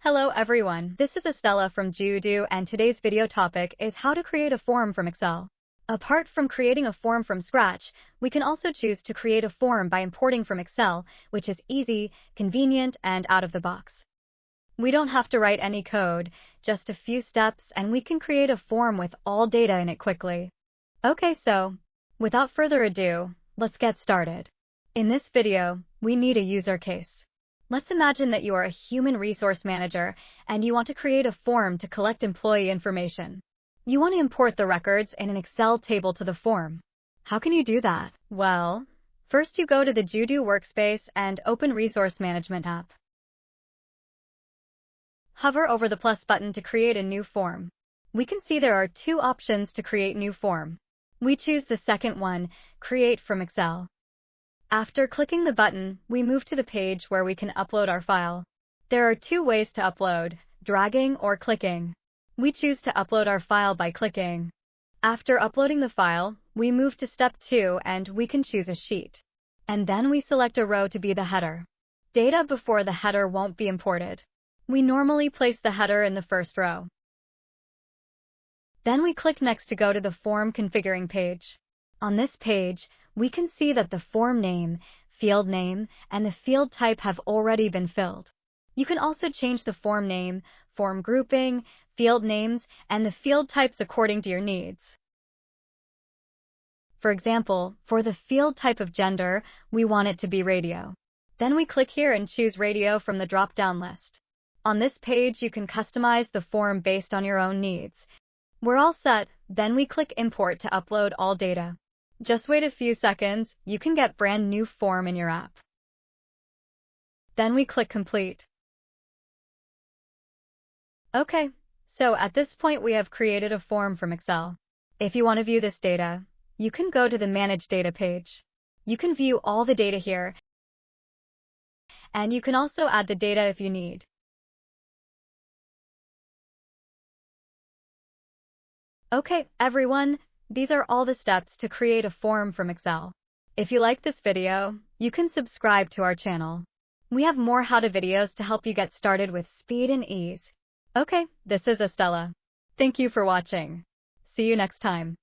Hello everyone, this is Estella from Jodoo and today's video topic is how to create a form from Excel. Apart from creating a form from scratch, we can also choose to create a form by importing from Excel, which is easy, convenient, and out of the box. We don't have to write any code, just a few steps, and we can create a form with all data in it quickly. Okay, so, without further ado, let's get started. In this video, we need a user case. Let's imagine that you are a human resource manager and you want to create a form to collect employee information. You want to import the records in an Excel table to the form. How can you do that? Well, first you go to the Jodoo workspace and open Resource Management app. Hover over the plus button to create a new form. We can see there are two options to create new form. We choose the second one, Create from Excel. After clicking the button, we move to the page where we can upload our file. There are two ways to upload, dragging or clicking. We choose to upload our file by clicking. After uploading the file, we move to step 2 and we can choose a sheet. And then we select a row to be the header. Data before the header won't be imported. We normally place the header in the first row. Then we click Next to go to the form configuring page. On this page, we can see that the form name, field name, and the field type have already been filled. You can also change the form name, form grouping, field names, and the field types according to your needs. For example, for the field type of gender, we want it to be radio. Then we click here and choose radio from the drop-down list. On this page, you can customize the form based on your own needs. We're all set, then we click Import to upload all data. Just wait a few seconds, you can get brand new form in your app. Then we click Complete. Okay, so at this point we have created a form from Excel. If you want to view this data, you can go to the Manage Data page. You can view all the data here, and you can also add the data if you need. Okay, everyone, these are all the steps to create a form from Excel. If you like this video, you can subscribe to our channel. We have more how-to videos to help you get started with speed and ease. Okay, this is Estella. Thank you for watching. See you next time.